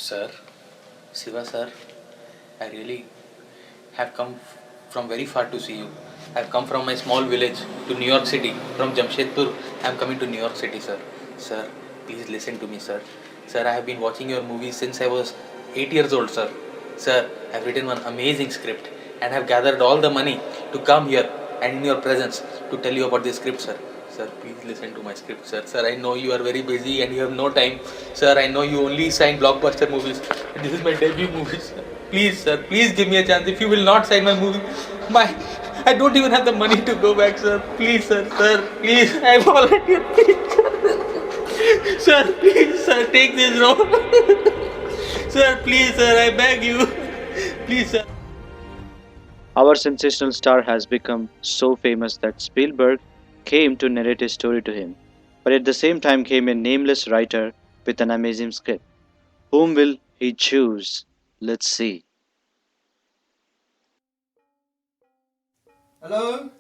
Sir, Siva sir, I really have come from very far to see you. I've come from my small village to New York City. From Jamshedpur, I'm coming to New York City, sir. Sir, please listen to me, sir. Sir, I have been watching your movies since I was 8 years old, sir. Sir, I've written one amazing script and have gathered all the money to come here and in your presence to tell you about this script, sir. Sir, please listen to my script, sir. Sir, I know you are very busy and you have no time. Sir, I know you only sign blockbuster movies. But this is my debut movie, sir. Please, sir, please give me a chance. If you will not sign my movie, my I don't even have the money to go back, sir. Please, sir, please. I volunteer, please. Sir, please, sir, take this role. Sir, please, sir, I beg you. Please, sir. Our sensational star has become so famous that Spielberg came to narrate his story to him. But at the same time came a nameless writer with an amazing script. Whom will he choose? Let's see. Hello?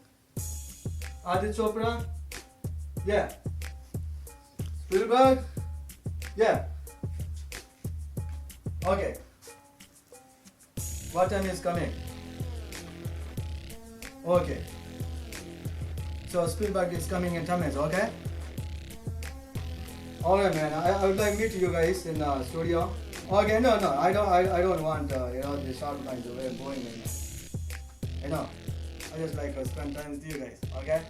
Adit Chopra? Yeah. Spielberg? Yeah. Okay. What time is coming? Okay. So Spielberg is coming in 10 minutes, okay? Alright man, I would like to meet you guys in the studio. Okay, no, I don't want the short lines are very boring right now. I know. I just like to spend time with you guys, okay?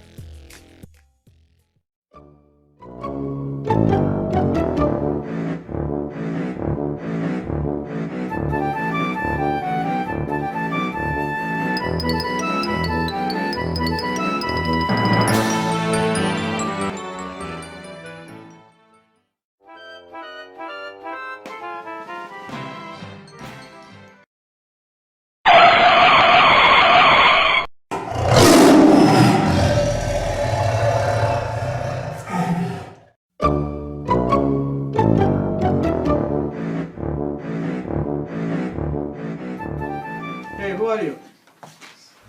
Hey, who are you?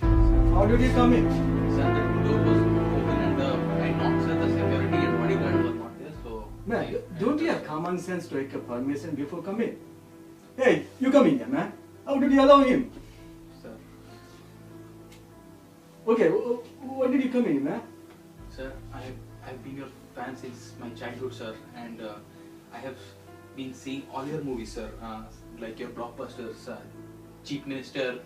How did you come in? Sir, the door was open and I knocked, sir. The security and bodyguard were not there, so. Man, don't you have common sense to take a permission before coming? Hey, you come in here, man. How did you allow him? Sir, Okay, why did you come in, man? sir, I've been your fan since my childhood, sir, and I have been seeing all your movies, sir, like your blockbusters, Chief Minister,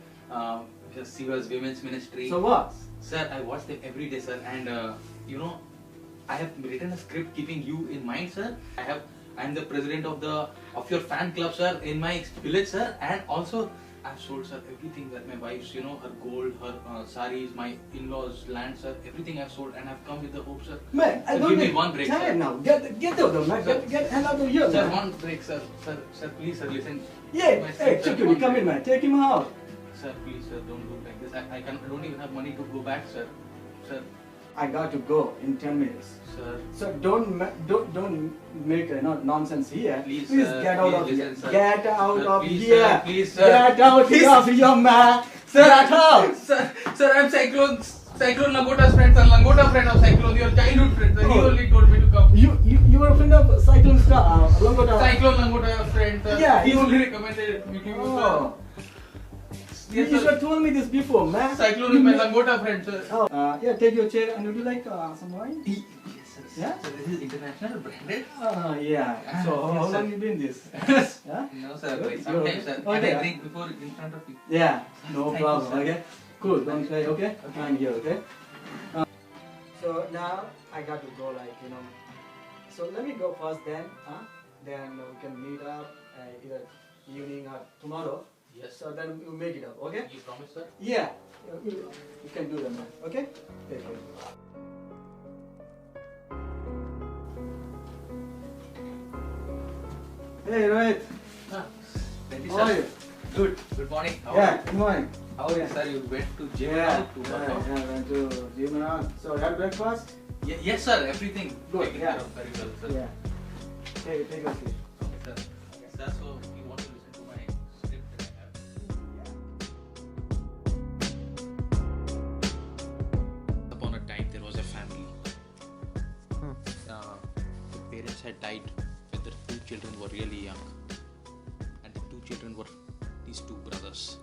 Siva's Women's Ministry. So what? Sir, I watch them every day, sir, and I have written a script keeping you in mind, sir. I'm the president of your fan club, sir, in my village, sir, and also I've sold, sir, everything that my wife's, her gold, her saris, my in-laws' land, sir, everything I've sold, and I've come with the hope, sir. Man, I So don't give me need one break, sir. time now. Get out of man. Sir. Get hell out of here, Sir, man. one break, sir. Sir, please, sir, listen. Yeah, My hey, script, sir, security, one come break. in, man. Take him out. Sir, please, sir, don't do like this. I don't even have money to go back, sir. Sir, I got to go in 10 minutes. sir. So don't make nonsense here. Please, Please sir, get out please of here. listen, sir. Get out Sir, of please, here. sir, please, sir. Get out Please. of here, man. Get out. Sir, I'm Cyclone Langota's friend, sir. Langota friend of Cyclone, your childhood friend, sir. He Oh. only told me to come. You were a friend of Cyclone Star, Langota. Cyclone Langota friend, sir. Yeah, he he's- only recommended me to you, Oh. You Yes, should sir. have told me this before, man. Cyclone is my Langota friend, sir. Oh, yeah, take your chair and would you like some wine? Yes, sir. Yeah? So this is international branded? Yeah. So Yes, how sir. long you been this? Yeah? No, sir. Good. Like sometimes, sir. Okay. And I drink before in front of you. Yeah, no Thank you, problem. sir. Okay, cool. Don't cry. Okay, Okay. I'm here. Okay. So now I got to go. So let me go first. Then we can meet up either evening or tomorrow. Yes, So then we'll make it up. Okay. You promise, sir? Yeah. You can do that, man. Okay. Take care. Hey, Rohit. Thank you, How are sir. you? Good. Good morning. How are Yeah. you? Good morning. How are you, sir? You went to gym Yeah. now to work out? Went to gym and all. So had breakfast? Yes, sir. Everything Good, taken yeah. care of very well, sir. Yeah. Take a seat. Okay, sir. Sir, so you want to listen to my script that I have? Upon a time, there was a family. The parents had died when their two children were really young. children were these two brothers.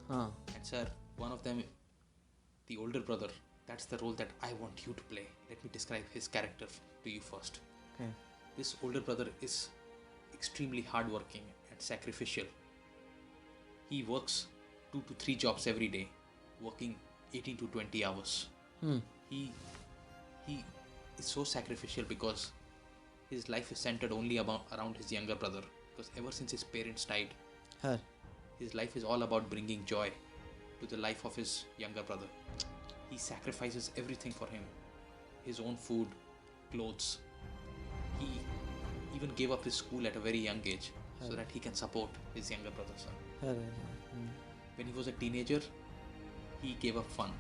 Huh. And sir, one of them, the older brother, that's the role that I want you to play. Let me describe his character to you first. Okay. This older brother is extremely hardworking and sacrificial. He works 2 to 3 jobs every day, working 18 to 20 hours. He is so sacrificial because his life is centered only around his younger brother. Because ever since his parents died, Huh. his life is all about bringing joy to the life of his younger brother. He sacrifices everything for him, his own food, clothes. He even gave up his school at a very young age so that he can support his younger brother, sir. Huh. When he was a teenager, he gave up fun.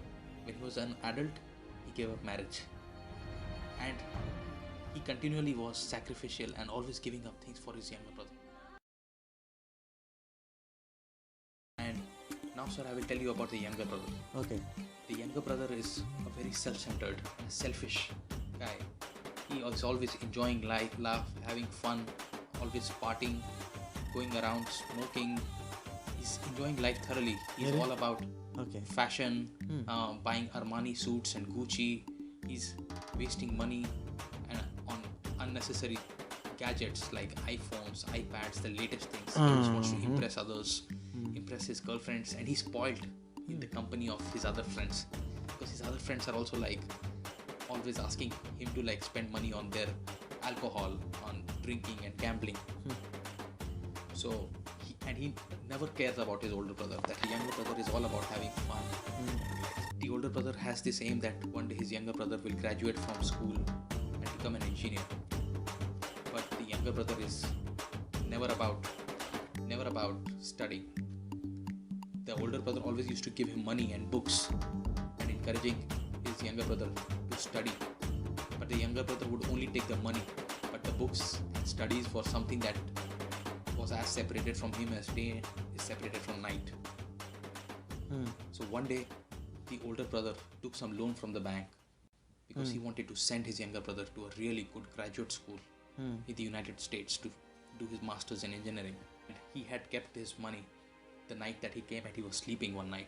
When he was an adult, he gave up marriage. And he continually was sacrificial and always giving up things for his younger brother. And now, sir, I will tell you about the younger brother. Okay. The younger brother is a very self-centered, selfish guy. He is always enjoying life, having fun, always partying, going around, smoking. He's enjoying life thoroughly. He's Really? all about Okay. fashion, buying Armani suits and Gucci. He's wasting money on unnecessary gadgets like iPhones, iPads, the latest things. He just wants to impress others, impress his girlfriends, and he's spoiled in the company of his other friends because his other friends are also like always asking him to like spend money on their alcohol, on drinking and gambling. So he never cares about his older brother. That the younger brother is all about having fun. The older brother has this aim that one day his younger brother will graduate from school and become an engineer. But the younger brother is never about studying. The older brother always used to give him money and books and encouraging his younger brother to study. But the younger brother would only take the money, but the books and studies were something that was as separated from him as day is separated from night. So one day, the older brother took some loan from the bank because he wanted to send his younger brother to a really good graduate school in the United States to do his master's in engineering. And he had kept his money the night that he came and he was sleeping one night.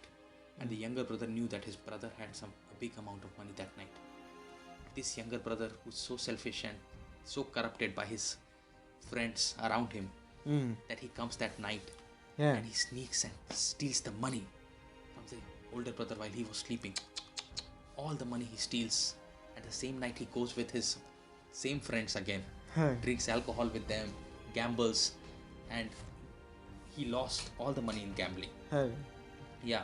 And the younger brother knew that his brother had a big amount of money that night. This younger brother, who's so selfish and so corrupted by his friends around him, that he comes that night Yeah. and he sneaks and steals the money from the older brother while he was sleeping. All the money he steals. And the same night he goes with his same friends again, Huh. drinks alcohol with them, gambles, and he lost all the money in gambling. Huh. Yeah.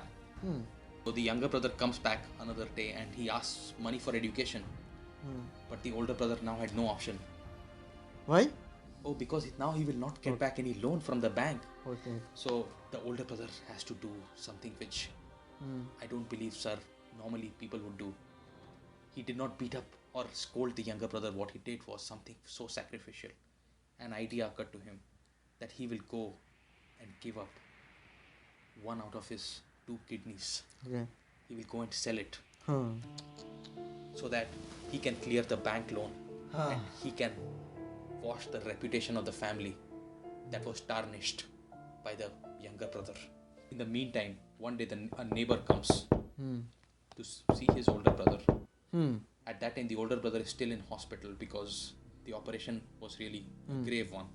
So the younger brother comes back another day and he asks money for education. But the older brother now had no option. Why? Oh, because now he will not get back any loan from the bank. Okay. So the older brother has to do something which I don't believe, sir, normally people would do. He did not beat up or scold the younger brother. What he did was something so sacrificial. An idea occurred to him that he will go and give up one out of his 2 kidneys. Okay. He will go and sell it Huh. so that he can clear the bank loan and he can wash the reputation of the family that was tarnished by the younger brother. In the meantime, one day a neighbor comes to see his older brother. At that time, the older brother is still in hospital because the operation was really a grave one.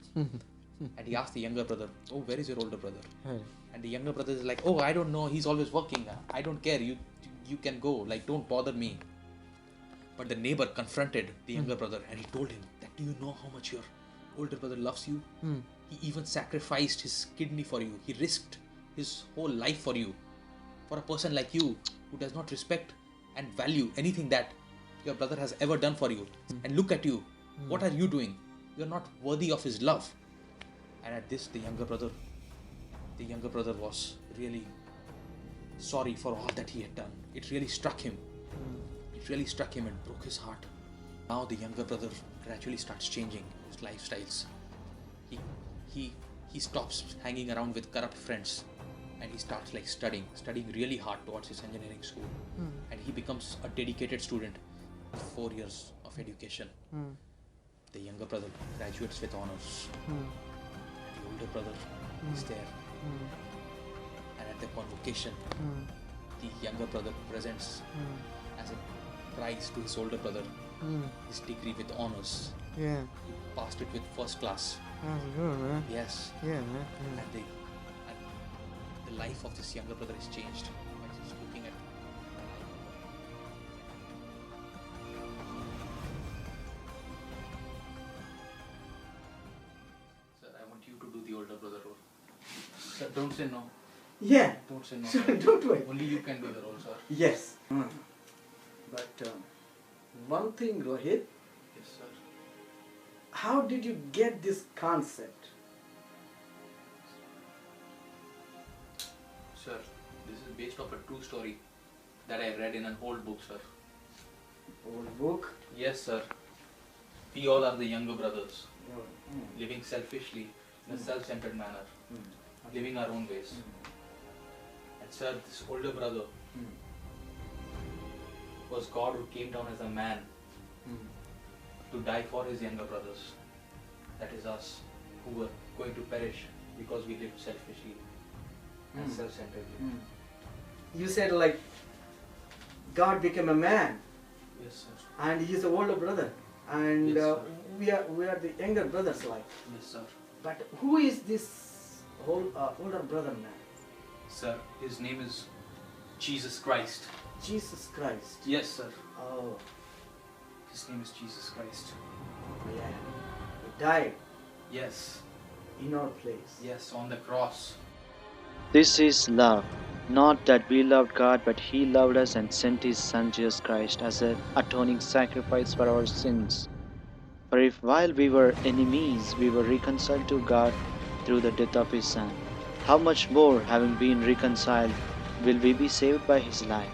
And he asked the younger brother, "Oh, where is your older brother?" Huh. And the younger brother is like, "Oh, I don't know. He's always working. I don't care. You can go. Like, don't bother me." But the neighbor confronted the younger brother and he told him that, "Do you know how much your older brother loves you? He even sacrificed his kidney for you. He risked his whole life for you. For a person like you who does not respect and value anything that your brother has ever done for you. And look at you. What are you doing? You're not worthy of his love." And at this, the younger brother was really sorry for all that he had done. It really struck him. It really struck him and broke his heart. Now the younger brother gradually starts changing his lifestyles. He stops hanging around with corrupt friends and he starts like studying really hard towards his engineering school. And he becomes a dedicated student. 4 years of education. The younger brother graduates with honors. The older brother is there And at the convocation, Mm. the younger brother presents Mm. as a prize to his older brother Mm. his degree with honors. Yeah. He passed it with first class. That's good, man. Yes. Yeah, man. And the life of this younger brother is changed by just looking at Sir, I want you to do the older brother role. Sir, don't say no. Yeah. Don't say no. Sure, don't worry. Only you can do the role, sir. Yes. But one thing, Rohit, Yes, sir. how did you get this concept? Sir, this is based off a true story that I read in an old book, sir. Old book? Yes, sir. We all are the younger brothers, living selfishly in a self-centered manner, living our own ways. And sir, this older brother was God who came down as a man to die for his younger brothers. That is us, who were going to perish because we lived selfishly and self-centeredly. You said like God became a man Yes, sir. and he's the older brother and Yes, sir. we are the younger brothers like. Yes, sir. But who is this older brother man? Sir, his name is Jesus Christ. Jesus Christ. Yes, sir. Oh, His name is Jesus Christ. yeah. He died Yes. in our place. Yes, on the cross. This is love. Not that we loved God, but He loved us and sent His Son Jesus Christ as an atoning sacrifice for our sins. For if while we were enemies, we were reconciled to God through the death of His Son, how much more, having been reconciled, will we be saved by His life?